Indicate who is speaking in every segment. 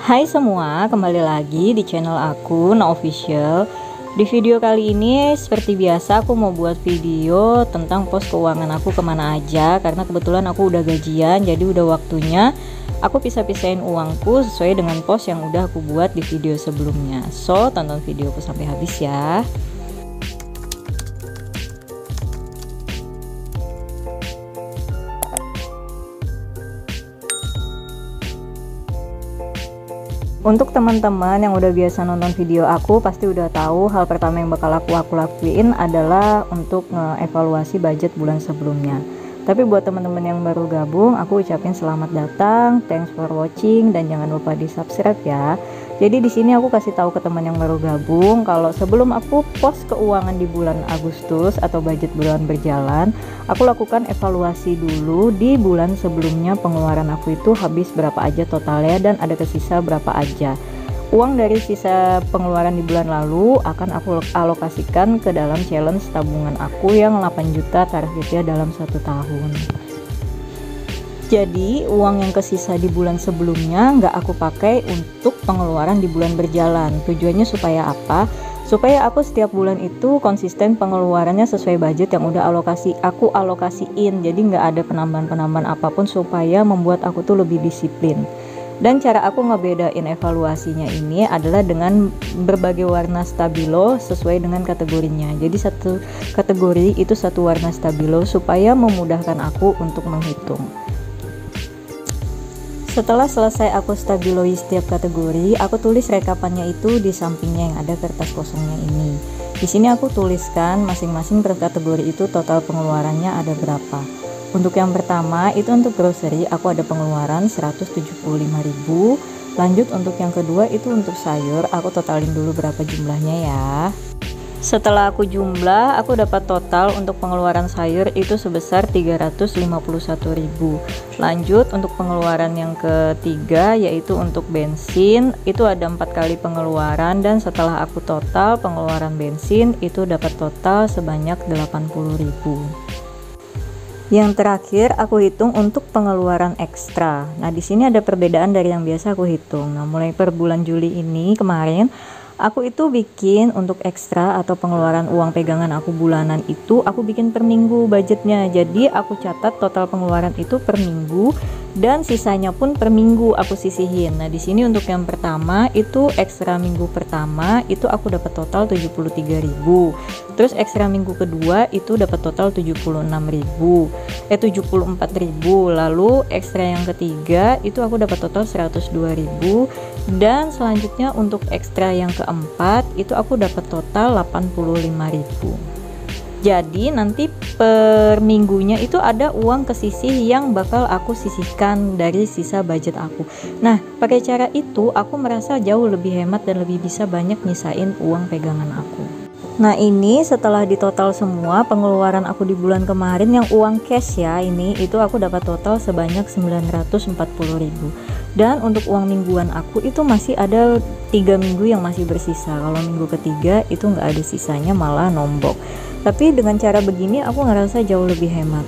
Speaker 1: Hai semua, kembali lagi di channel aku, No Official. Di video kali ini seperti biasa aku mau buat video tentang pos keuangan aku kemana aja. Karena kebetulan aku udah gajian, jadi udah waktunya aku pisah-pisahin uangku sesuai dengan pos yang udah aku buat di video sebelumnya. So, tonton videoku sampai habis ya. Untuk teman-teman yang udah biasa nonton video aku pasti udah tahu hal pertama yang bakal aku lakuin adalah untuk ngeevaluasi budget bulan sebelumnya. Tapi buat teman-teman yang baru gabung, aku ucapin selamat datang, thanks for watching, dan jangan lupa di subscribe ya. Jadi di sini aku kasih tahu ke teman yang baru gabung kalau sebelum aku pos keuangan di bulan Agustus atau budget bulan berjalan, aku lakukan evaluasi dulu di bulan sebelumnya pengeluaran aku itu habis berapa aja totalnya dan ada tersisa berapa aja. Uang dari sisa pengeluaran di bulan lalu akan aku alokasikan ke dalam challenge tabungan aku yang 8 juta targetnya dalam 1 tahun. Jadi uang yang kesisa di bulan sebelumnya nggak aku pakai untuk pengeluaran di bulan berjalan. Tujuannya supaya apa? Supaya aku setiap bulan itu konsisten pengeluarannya sesuai budget yang udah aku alokasiin. Jadi nggak ada penambahan-penambahan apapun supaya membuat aku tuh lebih disiplin. Dan cara aku ngebedain evaluasinya ini adalah dengan berbagai warna stabilo sesuai dengan kategorinya. Jadi satu kategori itu satu warna stabilo supaya memudahkan aku untuk menghitung. Setelah selesai aku stabiloi setiap kategori, aku tulis rekapannya itu di sampingnya yang ada kertas kosongnya ini. Di sini aku tuliskan masing-masing per kategori itu total pengeluarannya ada berapa. Untuk yang pertama itu untuk grocery aku ada pengeluaran 175.000. Lanjut untuk yang kedua itu untuk sayur, aku totalin dulu berapa jumlahnya ya. Setelah aku jumlah, aku dapat total untuk pengeluaran sayur itu sebesar 351.000. Lanjut untuk pengeluaran yang ketiga yaitu untuk bensin, itu ada 4 kali pengeluaran dan setelah aku total pengeluaran bensin itu dapat total sebanyak 80.000. Yang terakhir aku hitung untuk pengeluaran ekstra. Nah, di sini ada perbedaan dari yang biasa aku hitung. Nah, mulai per bulan Juli ini kemarin aku itu bikin untuk ekstra atau pengeluaran uang pegangan aku bulanan itu aku bikin per minggu budgetnya. Jadi aku catat total pengeluaran itu per minggu dan sisanya pun per minggu aku sisihin. Nah, di sini untuk yang pertama itu ekstra minggu pertama itu aku dapat total 73.000. Terus ekstra minggu kedua itu dapat total 74.000. Lalu ekstra yang ketiga itu aku dapat total 102.000 dan selanjutnya untuk ekstra yang keempat itu aku dapat total 85.000. Jadi nanti per minggunya itu ada uang kesisih yang bakal aku sisihkan dari sisa budget aku. Nah, pakai cara itu aku merasa jauh lebih hemat dan lebih bisa banyak nyisain uang pegangan aku. Nah, ini setelah ditotal semua pengeluaran aku di bulan kemarin yang uang cash ya, ini itu aku dapat total sebanyak 940.000. Dan untuk uang mingguan aku itu masih ada 3 minggu yang masih bersisa. Kalau minggu ketiga itu nggak ada sisanya, malah nombok. Tapi dengan cara begini aku ngerasa jauh lebih hemat.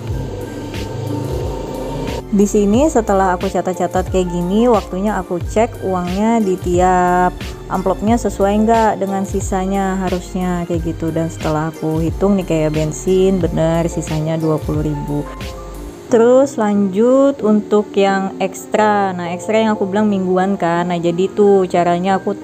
Speaker 1: Di sini setelah aku catat-catat kayak gini, waktunya aku cek uangnya di tiap amplopnya sesuai nggak dengan sisanya, harusnya kayak gitu. Dan setelah aku hitung nih kayak bensin bener sisanya 20.000. Terus lanjut untuk yang ekstra. Nah, ekstra yang aku bilang mingguan kan. Nah, jadi tuh caranya aku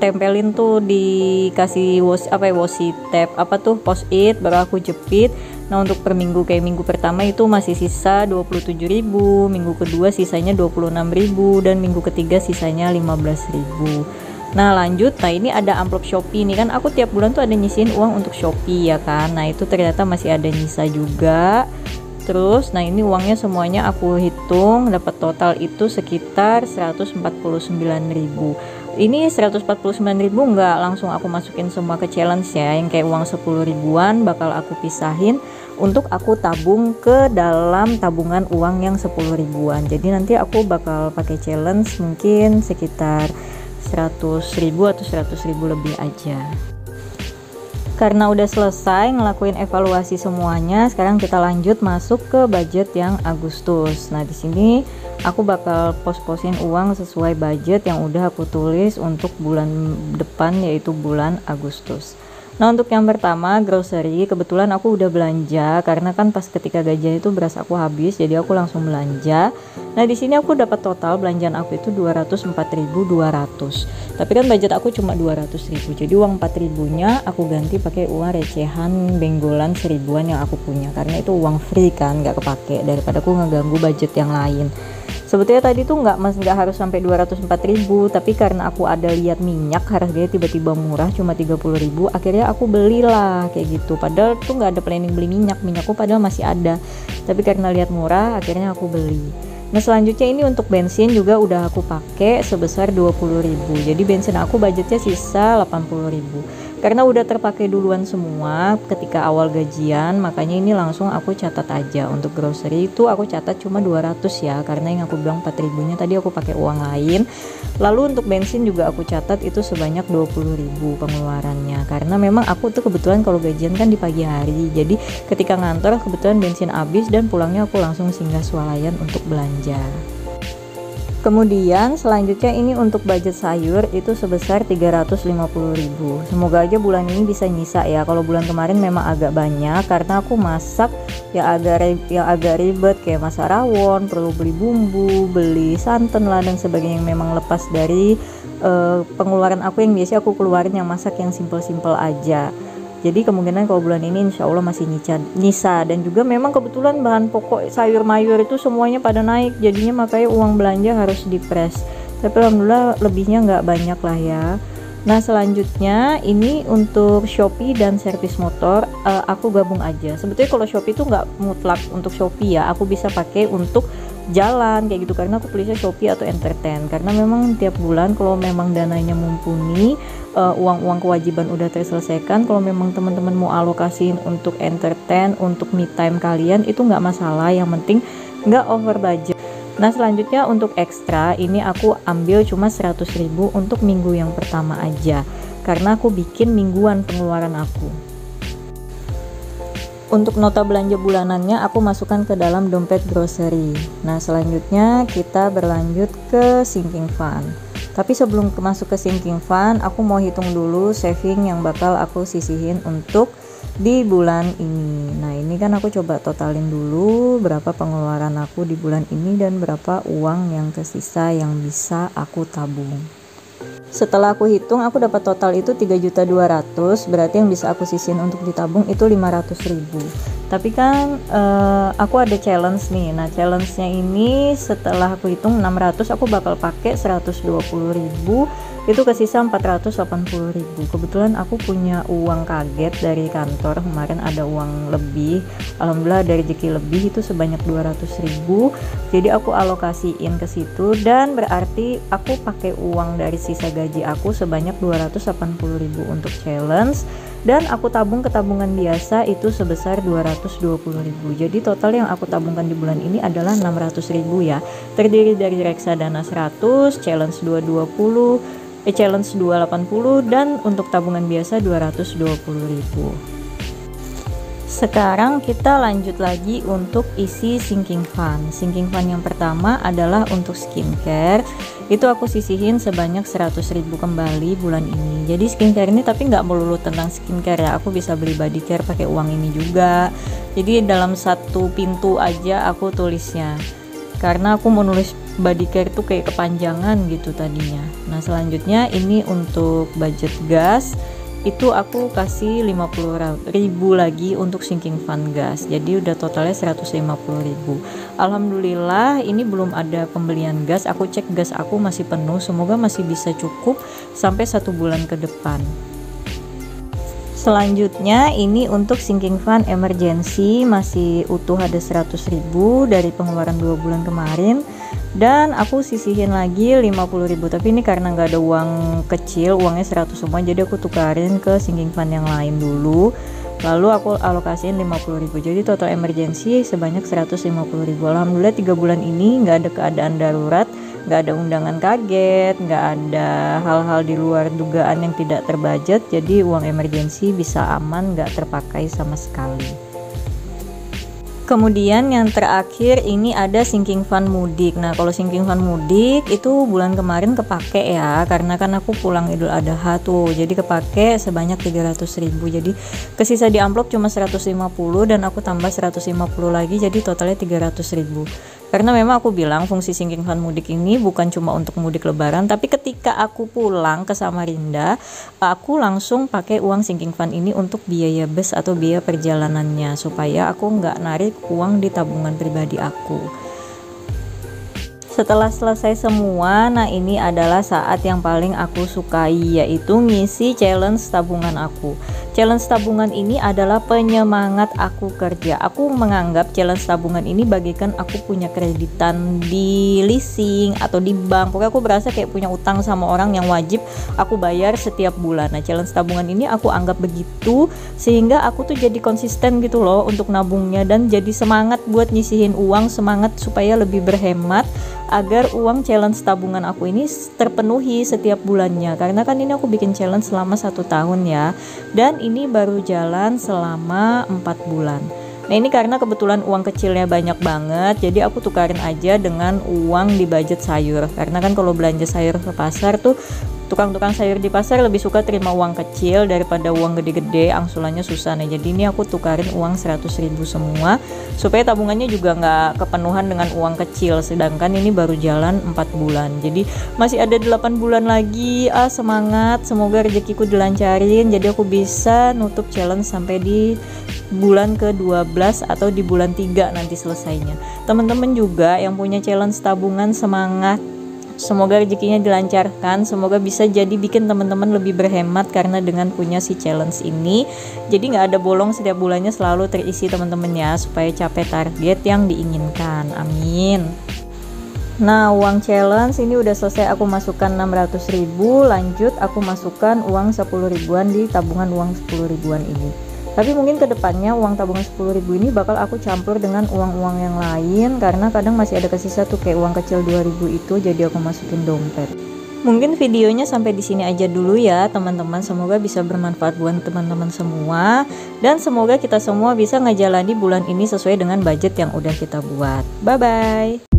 Speaker 1: tempelin tuh dikasih washi tape post-it baru aku jepit. Nah, untuk per minggu kayak minggu pertama itu masih sisa 27.000, minggu kedua sisanya 26.000 dan minggu ketiga sisanya 15.000. Nah, lanjut, nah ini ada amplop Shopee nih kan, aku tiap bulan tuh ada nyisihin uang untuk Shopee ya kan. Nah, itu ternyata masih ada nyisa juga. Terus, nah ini uangnya semuanya aku hitung dapat total itu sekitar 149.000. Ini 149.000 nggak langsung aku masukin semua ke challenge ya, yang kayak uang 10 ribuan bakal aku pisahin untuk aku tabung ke dalam tabungan uang yang 10 ribuan. Jadi nanti aku bakal pakai challenge mungkin sekitar 100.000 atau 100.000 lebih aja. Karena udah selesai ngelakuin evaluasi semuanya, sekarang kita lanjut masuk ke budget yang Agustus. Nah, di sini aku bakal pos-posin uang sesuai budget yang udah aku tulis untuk bulan depan, yaitu bulan Agustus. Nah, untuk yang pertama grocery, kebetulan aku udah belanja karena kan pas ketika gajian itu beras aku habis, jadi aku langsung belanja. Nah, di sini aku dapat total belanjaan aku itu 204.200. Tapi kan budget aku cuma 200.000. Jadi uang 4.000-nya aku ganti pakai uang recehan benggolan 1.000-an yang aku punya, karena itu uang free kan, nggak kepake, daripada aku ngeganggu budget yang lain. Sebetulnya tadi tuh nggak harus sampai 204.000, tapi karena aku ada lihat minyak harganya tiba-tiba murah cuma 30.000, akhirnya aku belilah kayak gitu. Padahal tuh nggak ada planning beli minyakku padahal masih ada, tapi karena lihat murah akhirnya aku beli. Nah, selanjutnya ini untuk bensin juga udah aku pakai sebesar 20.000. Jadi bensin aku budgetnya sisa 80.000. Karena udah terpakai duluan semua ketika awal gajian, makanya ini langsung aku catat aja. Untuk grocery itu aku catat cuma 200 ya, karena yang aku bilang 4.000-nya tadi aku pakai uang lain. Lalu untuk bensin juga aku catat itu sebanyak 20.000 pengeluarannya, karena memang aku tuh kebetulan kalau gajian kan di pagi hari, jadi ketika ngantor kebetulan bensin habis dan pulangnya aku langsung singgah swalayan untuk belanja. Kemudian selanjutnya ini untuk budget sayur itu sebesar 350.000. Semoga aja bulan ini bisa nyisa ya. Kalau bulan kemarin memang agak banyak karena aku masak yang agak ribet, kayak masak rawon, perlu beli bumbu, beli santan lah dan sebagainya, yang memang lepas dari pengeluaran aku yang biasa aku keluarin, yang masak yang simple-simple aja. Jadi kemungkinan kalau bulan ini insya Allah masih nyisa. Dan juga memang kebetulan bahan pokok sayur mayur itu semuanya pada naik, jadinya makanya uang belanja harus dipres. Tapi alhamdulillah lebihnya nggak banyak lah ya. Nah, selanjutnya ini untuk Shopee dan servis motor, aku gabung aja. Sebetulnya kalau Shopee itu nggak mutlak untuk Shopee ya, aku bisa pakai untuk jalan kayak gitu, karena aku tulisnya Shopee atau entertain, karena memang tiap bulan kalau memang dananya mumpuni, uang-uang kewajiban udah terselesaikan, kalau memang teman-teman mau alokasiin untuk entertain, untuk me time kalian itu nggak masalah, yang penting nggak over budget. Nah, selanjutnya untuk ekstra ini aku ambil cuma 100.000 untuk minggu yang pertama aja, karena aku bikin mingguan pengeluaran aku. Untuk nota belanja bulanannya aku masukkan ke dalam dompet grocery. Nah, selanjutnya kita berlanjut ke sinking fund. Tapi sebelum masuk ke sinking fund, aku mau hitung dulu saving yang bakal aku sisihin untuk di bulan ini. Nah, ini kan aku coba totalin dulu berapa pengeluaran aku di bulan ini dan berapa uang yang tersisa yang bisa aku tabung. Setelah aku hitung, aku dapat total itu 3.200.000, berarti yang bisa aku sisihin untuk ditabung itu 500.000. Tapi kan aku ada challenge nih. Nah, challenge-nya ini setelah aku hitung 600, aku bakal pakai 120.000, itu ke sisa 480.000. Kebetulan aku punya uang kaget dari kantor kemarin, ada uang lebih, alhamdulillah ada rezeki lebih, itu sebanyak 200.000. jadi aku alokasiin ke situ, dan berarti aku pakai uang dari sisa gaji aku sebanyak 280.000 untuk challenge, dan aku tabung ke tabungan biasa itu sebesar 220.000. jadi total yang aku tabungkan di bulan ini adalah 600.000 ya, terdiri dari reksadana 100, challenge 220, challenge 280, dan untuk tabungan biasa 220.000. Sekarang kita lanjut lagi untuk isi sinking fund. Sinking fund yang pertama adalah untuk skincare. Itu aku sisihin sebanyak 100.000 kembali bulan ini. Jadi skincare ini tapi nggak melulu tentang skincare ya. Aku bisa beli body care pakai uang ini juga. Jadi dalam satu pintu aja aku tulisnya. Karena aku mau nulis body care tuh kayak kepanjangan gitu tadinya. Nah, selanjutnya ini untuk budget gas. Itu aku kasih 50.000 lagi untuk sinking fund gas, jadi udah totalnya 150.000. Alhamdulillah ini belum ada pembelian gas, aku cek gas aku masih penuh, semoga masih bisa cukup sampai 1 bulan ke depan. Selanjutnya ini untuk sinking fund emergency, masih utuh ada 100.000 dari pengeluaran 2 bulan kemarin, dan aku sisihin lagi 50.000, tapi ini karena nggak ada uang kecil, uangnya 100 semua, jadi aku tukarin ke sinking fund yang lain dulu, lalu aku alokasiin 50.000, jadi total emergency sebanyak 150.000. Alhamdulillah 3 bulan ini nggak ada keadaan darurat, nggak ada undangan kaget, nggak ada hal-hal di luar dugaan yang tidak terbudget, jadi uang emergensi bisa aman, nggak terpakai sama sekali. Kemudian yang terakhir ini ada sinking fund mudik. Nah kalau sinking fund mudik itu bulan kemarin kepake ya, karena kan aku pulang Idul Adha tuh, jadi kepake sebanyak 300.000. Jadi kesisa di amplop cuma 150 dan aku tambah 150 lagi, jadi totalnya 300.000. Karena memang aku bilang fungsi sinking fund mudik ini bukan cuma untuk mudik lebaran, tapi ketika aku pulang ke Samarinda, aku langsung pakai uang sinking fund ini untuk biaya bus atau biaya perjalanannya, supaya aku nggak narik uang di tabungan pribadi aku. Setelah selesai semua, nah ini adalah saat yang paling aku sukai, yaitu ngisi challenge tabungan aku. Challenge tabungan ini adalah penyemangat aku kerja. Aku menganggap challenge tabungan ini bagaikan aku punya kreditan di leasing atau di bank. Pokoknya aku berasa kayak punya utang sama orang yang wajib aku bayar setiap bulan. Nah challenge tabungan ini aku anggap begitu, sehingga aku tuh jadi konsisten gitu loh untuk nabungnya, dan jadi semangat buat nyisihin uang, semangat supaya lebih berhemat agar uang challenge tabungan aku ini terpenuhi setiap bulannya. Karena kan ini aku bikin challenge selama 1 tahun ya, dan ini baru jalan selama 4 bulan. Nah ini karena kebetulan uang kecilnya banyak banget, jadi aku tukarin aja dengan uang di budget sayur. Karena kan kalau belanja sayur ke pasar tuh, tukang-tukang sayur di pasar lebih suka terima uang kecil daripada uang gede-gede, angsulannya susah. Nah jadi ini aku tukarin uang 100.000 semua, supaya tabungannya juga nggak kepenuhan dengan uang kecil. Sedangkan ini baru jalan 4 bulan, jadi masih ada 8 bulan lagi. Semangat, semoga rezekiku dilancarin, jadi aku bisa nutup challenge sampai di bulan ke-12 atau di bulan 3 nanti selesainya. Teman-teman juga yang punya challenge tabungan, semangat, semoga rezekinya dilancarkan, semoga bisa jadi bikin teman-teman lebih berhemat karena dengan punya si challenge ini. Jadi nggak ada bolong, setiap bulannya selalu terisi teman-teman ya, supaya capai target yang diinginkan. Amin. Nah uang challenge ini udah selesai, aku masukkan 600.000, lanjut aku masukkan uang 10 ribuan di tabungan uang 10 ribuan ini. Tapi mungkin kedepannya uang tabungan 10.000 ini bakal aku campur dengan uang-uang yang lain, karena kadang masih ada kesisa tuh kayak uang kecil 2.000 itu, jadi aku masukin dompet. Mungkin videonya sampai di sini aja dulu ya teman-teman, semoga bisa bermanfaat buat teman-teman semua, dan semoga kita semua bisa ngejalani bulan ini sesuai dengan budget yang udah kita buat. Bye bye.